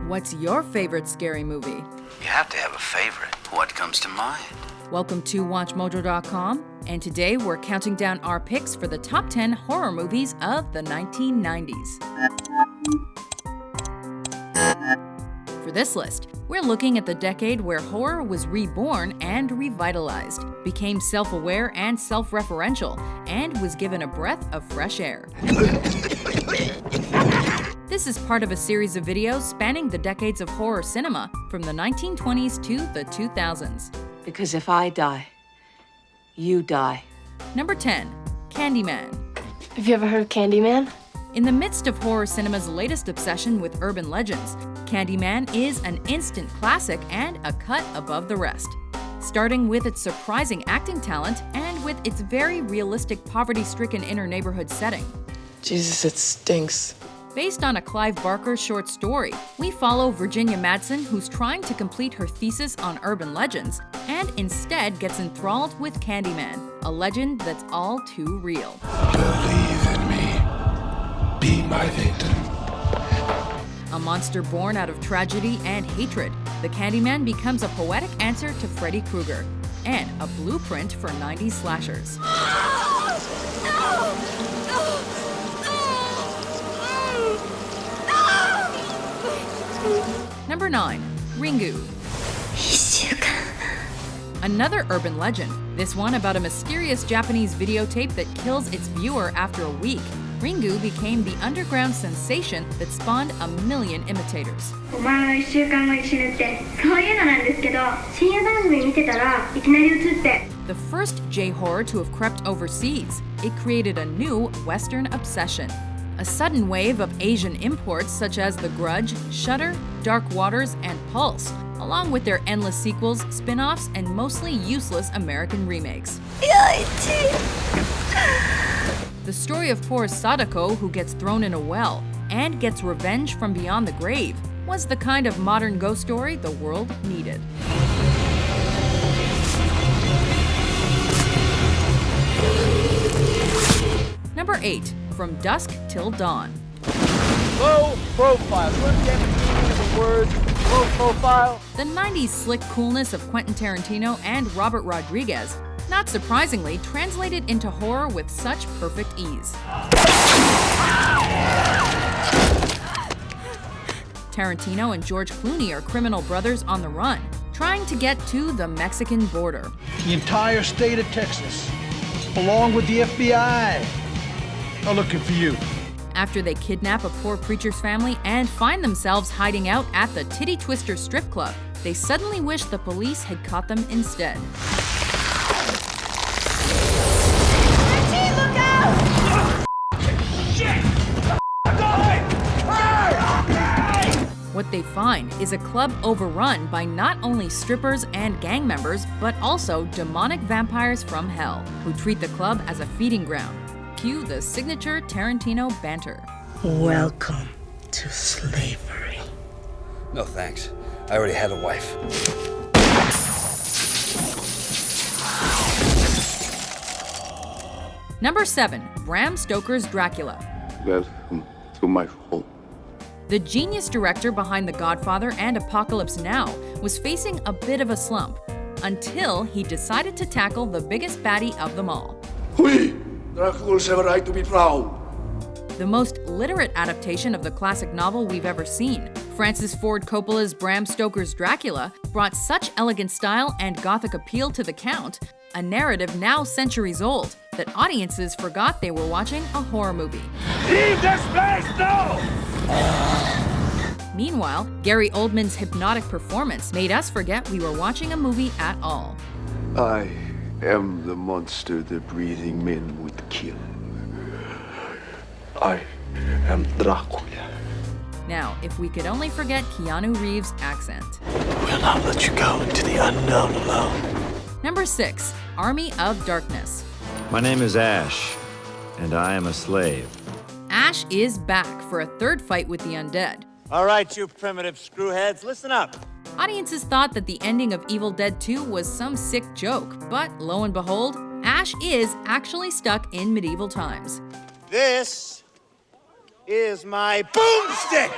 What's your favorite scary movie? You have to have a favorite. What comes to mind? Welcome to WatchMojo.com, and today we're counting down our picks for the top 10 horror movies of the 1990s. For this list, we're looking at the decade where horror was reborn and revitalized, became self-aware and self-referential, and was given a breath of fresh air. This is part of a series of videos spanning the decades of horror cinema from the 1920s to the 2000s. Because if I die, you die. Number 10, Candyman. Have you ever heard of Candyman? In the midst of horror cinema's latest obsession with urban legends, Candyman is an instant classic and a cut above the rest. Starting with its surprising acting talent and with its very realistic poverty-stricken inner neighborhood setting. Jesus, it stinks. Based on a Clive Barker short story, we follow Virginia Madsen, who's trying to complete her thesis on urban legends, and instead gets enthralled with Candyman, a legend that's all too real. Believe in me. Be my victim. A monster born out of tragedy and hatred, the Candyman becomes a poetic answer to Freddy Krueger, and a blueprint for 90s slashers. Number 9, Ringu. Another urban legend, this one about a mysterious Japanese videotape that kills its viewer after a week. Ringu became the underground sensation that spawned a million imitators. The first J-horror to have crept overseas, it created a new Western obsession. A sudden wave of Asian imports such as The Grudge, Shudder, Dark Waters, and Pulse, along with their endless sequels, spin-offs, and mostly useless American remakes. The story of poor Sadako, who gets thrown in a well and gets revenge from beyond the grave, was the kind of modern ghost story the world needed. Number 8, From Dusk Till Dawn. Low profile. You understand the meaning of the word low profile? The 90s slick coolness of Quentin Tarantino and Robert Rodriguez, not surprisingly, translated into horror with such perfect ease. Tarantino and George Clooney are criminal brothers on the run, trying to get to the Mexican border. The entire state of Texas, along with the FBI, are looking for you. After they kidnap a poor preacher's family and find themselves hiding out at the Titty Twister strip club, they suddenly wish the police had caught them instead. Look out! Shit! What they find is a club overrun by not only strippers and gang members, but also demonic vampires from hell, who treat the club as a feeding ground. Cue the signature Tarantino banter. Welcome to slavery. No thanks. I already had a wife. Number 7, Bram Stoker's Dracula. Welcome to my home. The genius director behind The Godfather and Apocalypse Now was facing a bit of a slump until he decided to tackle the biggest baddie of them all. We, Dracula's have a right to be proud. The most literate adaptation of the classic novel we've ever seen, Francis Ford Coppola's Bram Stoker's Dracula brought such elegant style and gothic appeal to the Count, a narrative now centuries old, that audiences forgot they were watching a horror movie. Leave this place now! Meanwhile, Gary Oldman's hypnotic performance made us forget we were watching a movie at all. I am the monster the breathing men would kill. I am Dracula. Now, if we could only forget Keanu Reeves' accent. We'll not let you go into the unknown alone. Number 6, Army of Darkness. My name is Ash, and I am a slave. Ash is back for a third fight with the undead. All right, you primitive screwheads, listen up. Audiences thought that the ending of Evil Dead 2 was some sick joke, but lo and behold, Ash is actually stuck in medieval times. This is my boomstick!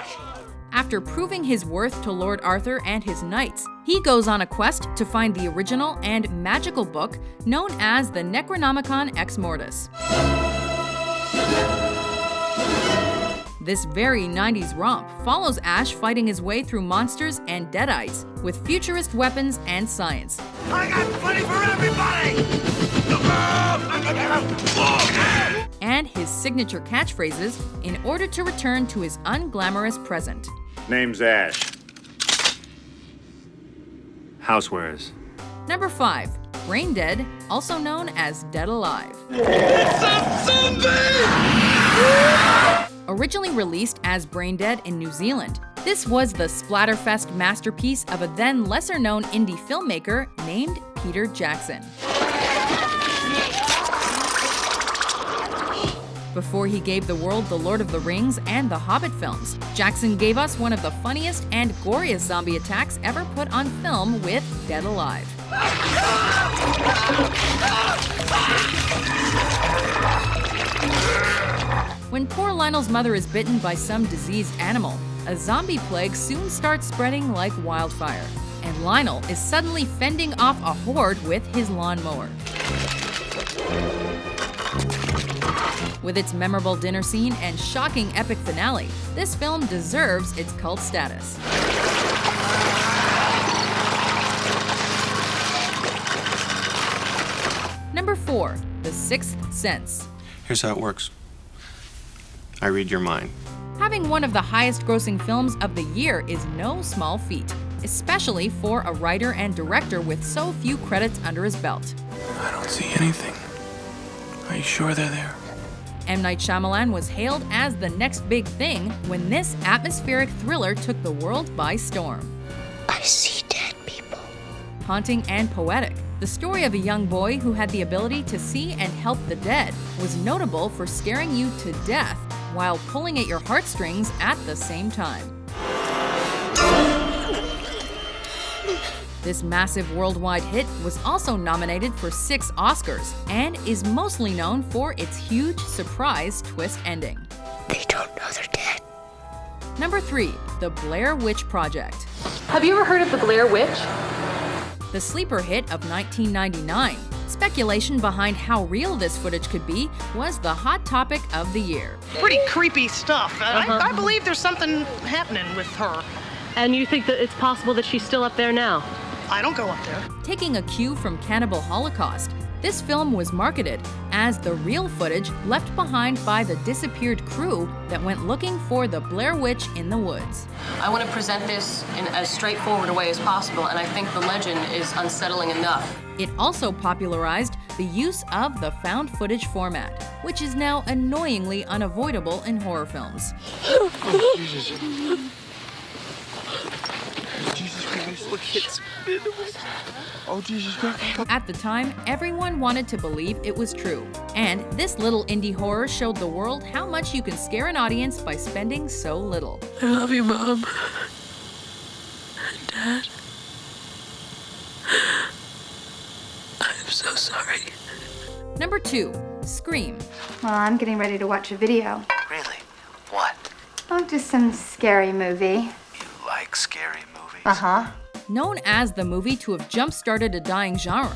After proving his worth to Lord Arthur and his knights, he goes on a quest to find the original and magical book known as the Necronomicon Ex Mortis. This very 90s romp follows Ash fighting his way through monsters and deadites with futurist weapons and science. I got plenty for everybody! And his signature catchphrases in order to return to his unglamorous present. Name's Ash. Housewares. Number 5. Brain Dead, also known as Dead Alive. It's a zombie! Originally released as Brain Dead in New Zealand, this was the splatterfest masterpiece of a then lesser-known indie filmmaker named Peter Jackson. Before he gave the world The Lord of the Rings and The Hobbit films, Jackson gave us one of the funniest and goriest zombie attacks ever put on film with Dead Alive. When poor Lionel's mother is bitten by some diseased animal, a zombie plague soon starts spreading like wildfire, and Lionel is suddenly fending off a horde with his lawnmower. With its memorable dinner scene and shocking epic finale, this film deserves its cult status. Number 4. The Sixth Sense. Here's how it works. I read your mind. Having one of the highest-grossing films of the year is no small feat, especially for a writer and director with so few credits under his belt. I don't see anything. Are you sure they're there? M. Night Shyamalan was hailed as the next big thing when this atmospheric thriller took the world by storm. I see dead people. Haunting and poetic, the story of a young boy who had the ability to see and help the dead was notable for scaring you to death while pulling at your heartstrings at the same time. This massive worldwide hit was also nominated for 6 Oscars and is mostly known for its huge surprise twist ending. They don't know they're dead. Number 3. The Blair Witch Project. Have you ever heard of the Blair Witch? The sleeper hit of 1999. Speculation behind how real this footage could be was the hot topic of the year. Pretty creepy stuff. I believe there's something happening with her. And you think that it's possible that she's still up there now? I don't go up there. Taking a cue from Cannibal Holocaust, this film was marketed as the real footage left behind by the disappeared crew that went looking for the Blair Witch in the woods. I want to present this in as straightforward a way as possible, and I think the legend is unsettling enough. It also popularized the use of the found footage format, which is now annoyingly unavoidable in horror films. Oh, Jesus. Jesus Christ. Look, it's... Oh, Jesus Christ. At the time, everyone wanted to believe it was true. And this little indie horror showed the world how much you can scare an audience by spending so little. I love you, Mom. Dad. I'm so sorry. Number 2. Scream. Well, I'm getting ready to watch a video. Really? What? Oh, just some scary movie. You like scary movies? Uh-huh. Known as the movie to have jump-started a dying genre,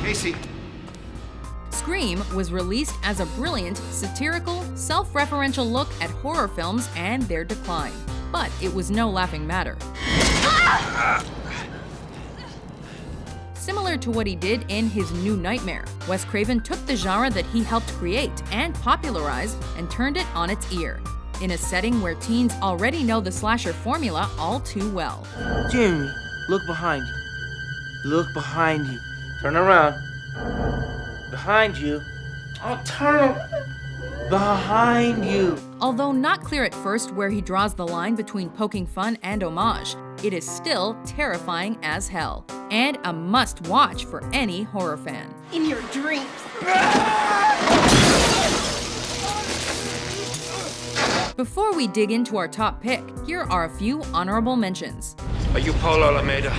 Casey. Scream was released as a brilliant, satirical, self-referential look at horror films and their decline. But it was no laughing matter. Similar to what he did in his New Nightmare, Wes Craven took the genre that he helped create and popularize and turned it on its ear, in a setting where teens already know the slasher formula all too well. Jamie, look behind you. Look behind you. Turn around. Behind you. Oh, turn behind you. Although not clear at first where he draws the line between poking fun and homage, it is still terrifying as hell, and a must-watch for any horror fan. In your dreams. Before we dig into our top pick, here are a few honorable mentions. Are you Paul Alameda?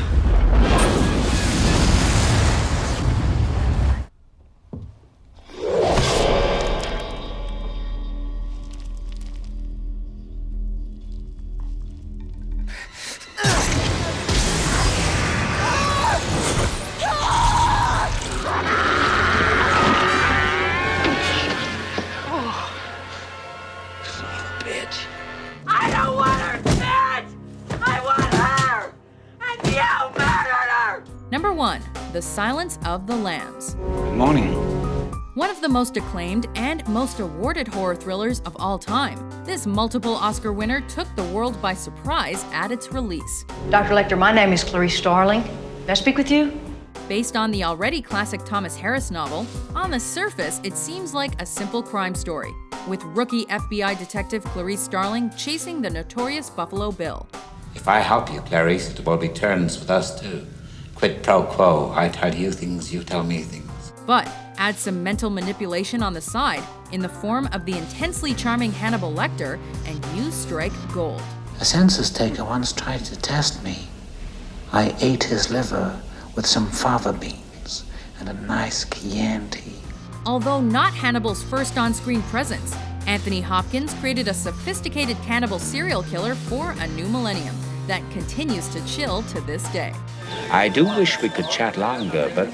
The Silence of the Lambs. Good morning. One of the most acclaimed and most awarded horror thrillers of all time, this multiple Oscar winner took the world by surprise at its release. Dr. Lecter, my name is Clarice Starling. May I speak with you? Based on the already classic Thomas Harris novel, on the surface it seems like a simple crime story, with rookie FBI detective Clarice Starling chasing the notorious Buffalo Bill. If I help you, Clarice, it will be turns with us too. Quid pro quo. I tell you things, you tell me things. But add some mental manipulation on the side in the form of the intensely charming Hannibal Lecter, and you strike gold. A census taker once tried to test me. I ate his liver with some fava beans and a nice Chianti. Although not Hannibal's first on-screen presence, Anthony Hopkins created a sophisticated cannibal serial killer for a new millennium that continues to chill to this day. I do wish we could chat longer, but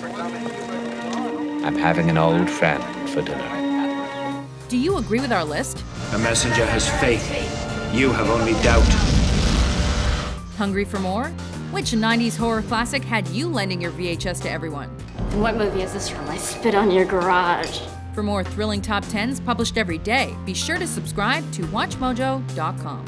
I'm having an old friend for dinner. Do you agree with our list? A messenger has faith. You have only doubt. Hungry for more? Which 90s horror classic had you lending your VHS to everyone? What movie is this from? I spit on your garage. For more thrilling top 10s published every day, be sure to subscribe to WatchMojo.com.